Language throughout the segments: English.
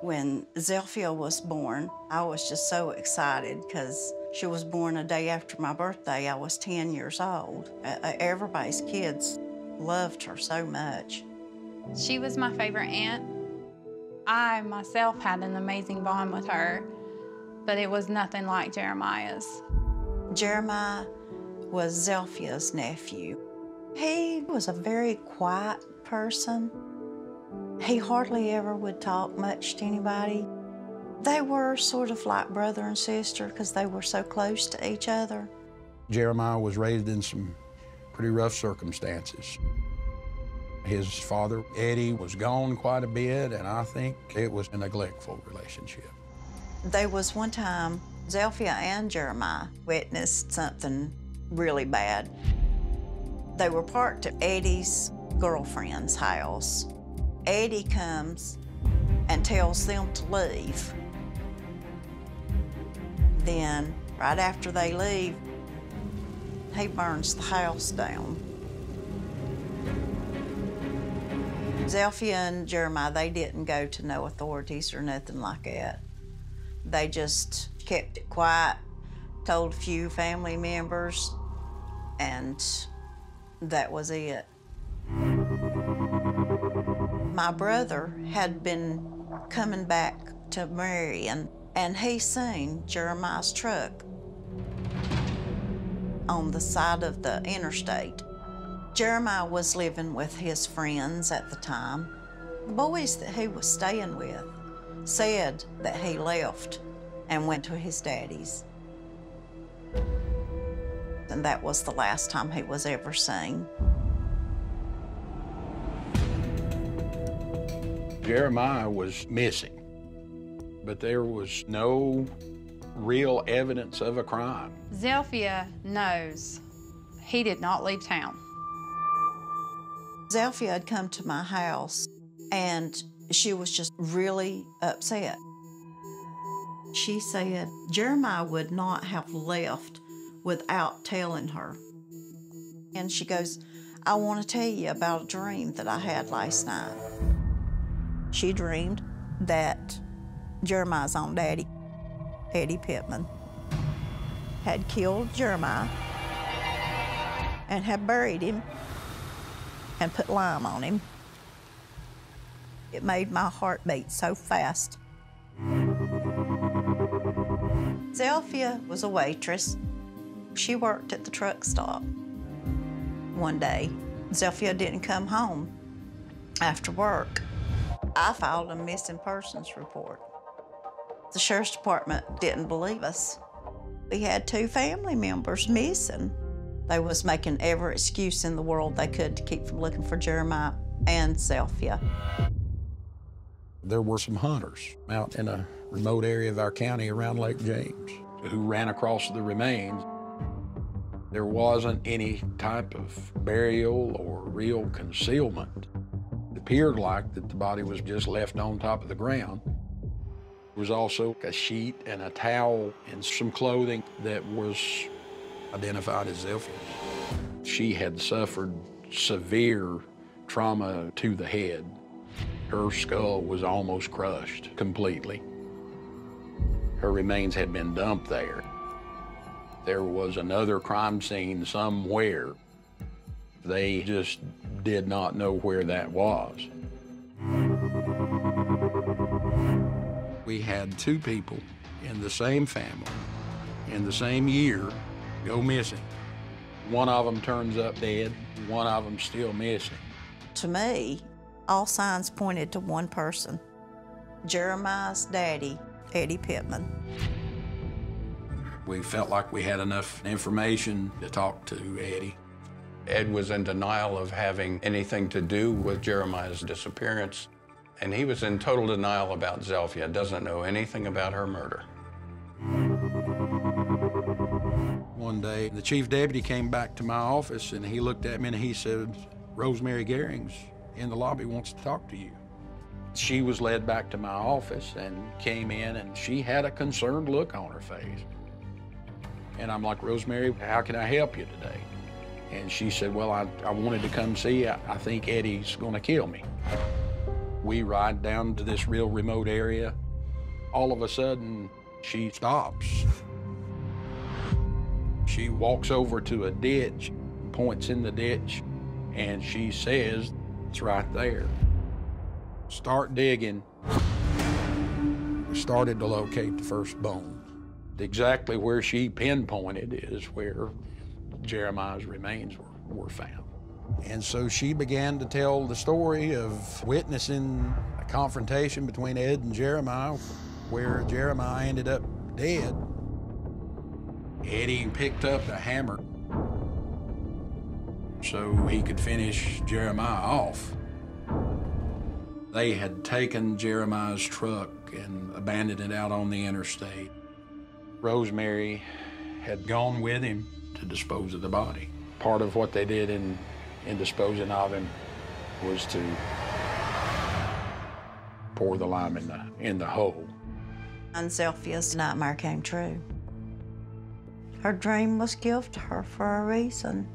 When Zelphia was born, I was just so excited because she was born a day after my birthday. I was 10 years old. Everybody's kids loved her so much. She was my favorite aunt. I myself had an amazing bond with her, but it was nothing like Jeremiah's. Jeremiah was Zelphia's nephew. He was a very quiet person. He hardly ever would talk much to anybody. They were sort of like brother and sister because they were so close to each other. Jeremiah was raised in some pretty rough circumstances. His father, Eddie, was gone quite a bit, and I think it was a neglectful relationship. There was one time Zelphia and Jeremiah witnessed something really bad. They were parked at Eddie's girlfriend's house. Eddie comes and tells them to leave. Then, right after they leave, he burns the house down. Zelphia and Jeremiah, they didn't go to no authorities or nothing like that. They just kept it quiet, told a few family members, and that was it. My brother had been coming back to Marion, and he seen Jeremiah's truck on the side of the interstate. Jeremiah was living with his friends at the time. The boys that he was staying with said that he left and went to his daddy's. And that was the last time he was ever seen. Jeremiah was missing, but there was no real evidence of a crime. Zelphia knows he did not leave town. Zelphia had come to my house, and she was just really upset. She said Jeremiah would not have left without telling her. And she goes, I want to tell you about a dream that I had last night. She dreamed that Jeremiah's own daddy, Eddie Pittman, had killed Jeremiah and had buried him and put lime on him. It made my heart beat so fast. Zelphia was a waitress. She worked at the truck stop. One day, Zelphia didn't come home after work. I filed a missing persons report. The sheriff's department didn't believe us. We had 2 family members missing. They was making every excuse in the world they could to keep from looking for Jeremiah and Zelphia. There were some hunters out in a remote area of our county around Lake James who ran across the remains. There wasn't any type of burial or real concealment. It appeared like that the body was just left on top of the ground. There was also a sheet and a towel and some clothing that was identified as Zelphia's. She had suffered severe trauma to the head. Her skull was almost crushed completely. Her remains had been dumped there. There was another crime scene somewhere. They just did not know where that was. We had 2 people in the same family, in the same year, go missing. One of them turns up dead, one of them still missing. To me, all signs pointed to one person, Jeremiah's daddy, Eddie Pittman. We felt like we had enough information to talk to Eddie. Ed was in denial of having anything to do with Jeremiah's disappearance, and he was in total denial about Zelphia, doesn't know anything about her murder. One day, the chief deputy came back to my office and he looked at me and he said, Rosemary Gehring's in the lobby, wants to talk to you. She was led back to my office and came in and she had a concerned look on her face. And I'm like, Rosemary, how can I help you today? And she said, well, I wanted to come see you. I think Eddie's gonna kill me. We ride down to this real remote area. All of a sudden, she stops. She walks over to a ditch, points in the ditch, and she says, "It's right there." Start digging. We started to locate the first bone. Exactly where she pinpointed is where Jeremiah's remains were found. And so she began to tell the story of witnessing a confrontation between Ed and Jeremiah, where Jeremiah ended up dead. Eddie picked up a hammer so he could finish Jeremiah off. They had taken Jeremiah's truck and abandoned it out on the interstate. Rosemary had gone with him to dispose of the body. Part of what they did in disposing of him was to pour the lime in the hole. And Zelphia's nightmare came true. Her dream was given to her for a reason.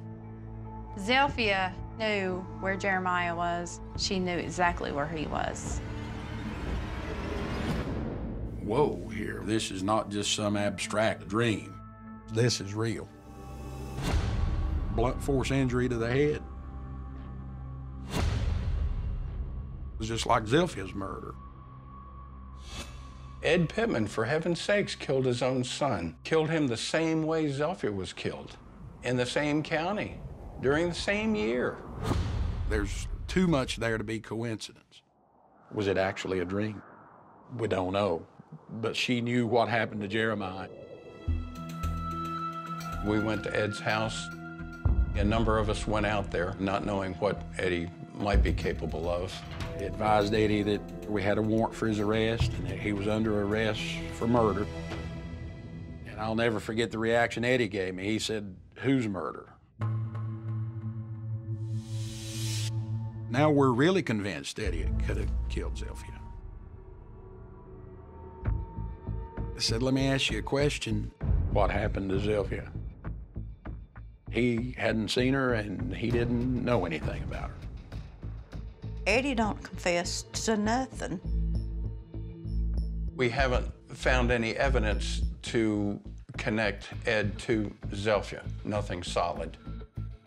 Zelphia knew where Jeremiah was. She knew exactly where he was. Whoa, here, this is not just some abstract dream. This is real. Blunt force injury to the head. It was just like Zelphia's murder. Ed Pittman, for heaven's sakes, killed his own son. Killed him the same way Zelphia was killed, in the same county, during the same year. There's too much there to be coincidence. Was it actually a dream? We don't know, but she knew what happened to Jeremiah. We went to Ed's house. A number of us went out there, not knowing what Eddie might be capable of. He advised Eddie that we had a warrant for his arrest and that he was under arrest for murder. And I'll never forget the reaction Eddie gave me. He said, "Whose murder?" Now we're really convinced Eddie could have killed Zelphia. I said, "Let me ask you a question. What happened to Zelphia?" He hadn't seen her and he didn't know anything about her. Eddie don't confess to nothing. We haven't found any evidence to connect Ed to Zelphia. Nothing solid.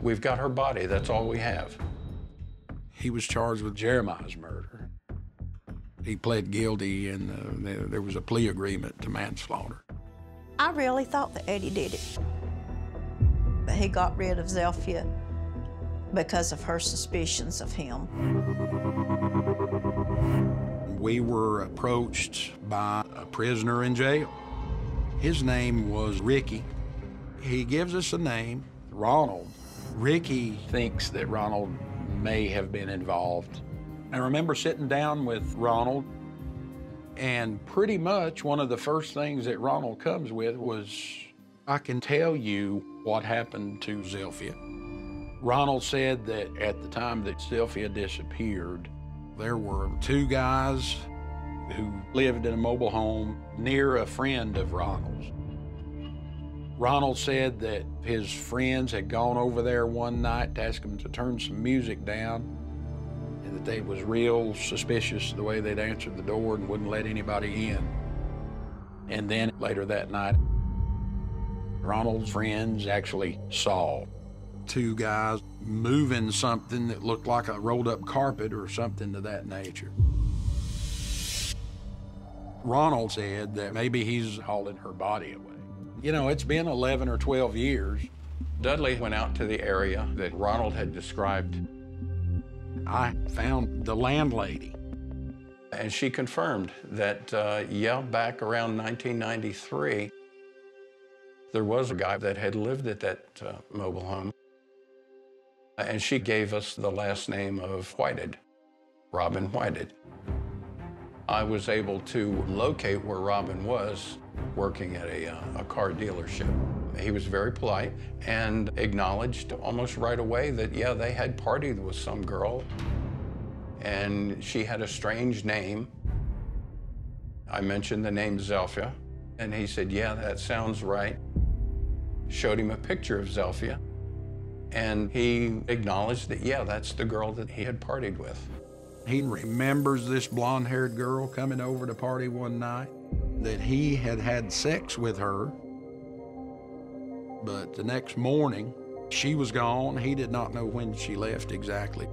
We've got her body, that's all we have. He was charged with Jeremiah's murder. He pled guilty and there was a plea agreement to manslaughter. I really thought that Eddie did it. But he got rid of Zelphia because of her suspicions of him. We were approached by a prisoner in jail. His name was Ricky. He gives us a name, Ronald. Ricky thinks that Ronald may have been involved. I remember sitting down with Ronald, and pretty much one of the first things that Ronald comes with was, "I can tell you what happened to Zelphia." Ronald said that at the time that Zelphia disappeared, there were two guys who lived in a mobile home near a friend of Ronald's. Ronald said that his friends had gone over there one night to ask him to turn some music down, and that they was real suspicious the way they'd answered the door and wouldn't let anybody in. And then later that night, Ronald's friends actually saw two guys moving something that looked like a rolled up carpet or something to that nature. Ronald said that maybe he's hauling her body away. You know, it's been 11 or 12 years. Dudley went out to the area that Ronald had described. I found the landlady. And she confirmed that, yeah, back around 1993, there was a guy that had lived at that mobile home. And she gave us the last name of Whited, Robin Whited. I was able to locate where Robin was working at a car dealership. He was very polite and acknowledged almost right away that, yeah, they had partied with some girl and she had a strange name. I mentioned the name Zelphia, and he said, yeah, that sounds right. Showed him a picture of Zelphia, and he acknowledged that, yeah, that's the girl that he had partied with. He remembers this blonde-haired girl coming over to party one night, that he had had sex with her, but the next morning, she was gone. He did not know when she left exactly.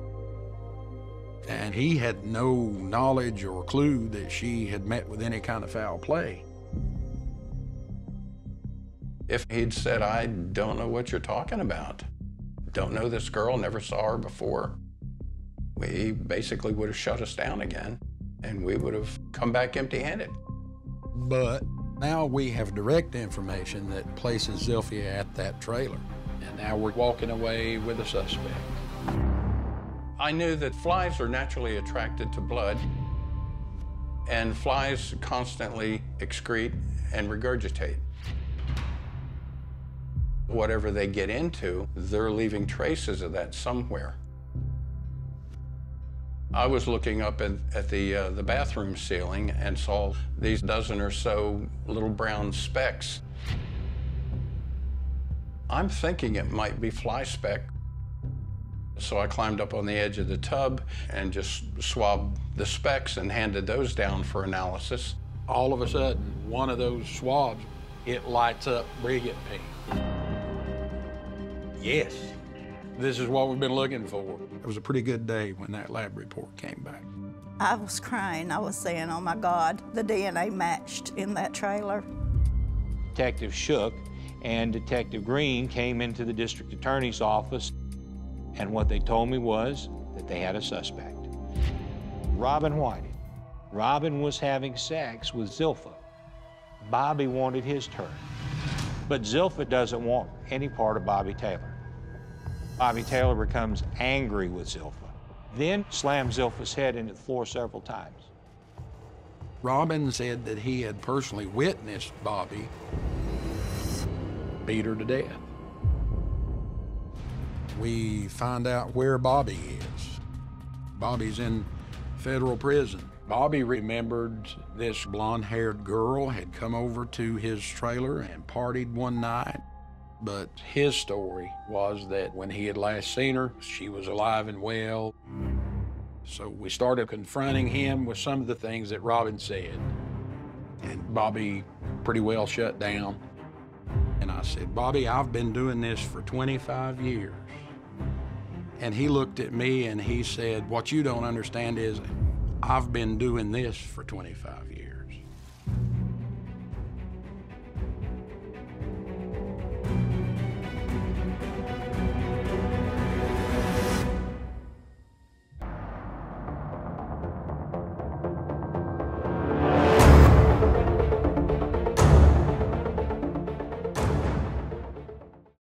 And he had no knowledge or clue that she had met with any kind of foul play. If he'd said, I don't know what you're talking about, don't know this girl, never saw her before, we basically would have shut us down again, and we would have come back empty-handed. But now we have direct information that places Zilphia at that trailer, and now we're walking away with a suspect. I knew that flies are naturally attracted to blood, and flies constantly excrete and regurgitate. Whatever they get into, they're leaving traces of that somewhere. I was looking up at the bathroom ceiling and saw these dozen or so little brown specks. I'm thinking it might be fly speck. So I climbed up on the edge of the tub and just swabbed the specks and handed those down for analysis. All of a sudden, one of those swabs, it lights up brilliant pink. Yes, this is what we've been looking for. It was a pretty good day when that lab report came back. I was crying. I was saying, oh my God, the DNA matched in that trailer. Detective Shook and Detective Green came into the district attorney's office, and what they told me was that they had a suspect. Robin Whiting. Robin was having sex with Zilpha. Bobby wanted his turn. But Zilpha doesn't want any part of Bobby Taylor. Bobby Taylor becomes angry with Zilpha, then slams Zilpha's head into the floor several times. Robin said that he had personally witnessed Bobby beat her to death. We find out where Bobby is. Bobby's in federal prison. Bobby remembered this blonde-haired girl had come over to his trailer and partied one night. But his story was that when he had last seen her, she was alive and well. So we started confronting him with some of the things that Robin said. And Bobby pretty well shut down. And I said, Bobby, I've been doing this for 25 years. And he looked at me and he said, what you don't understand is I've been doing this for 25 years.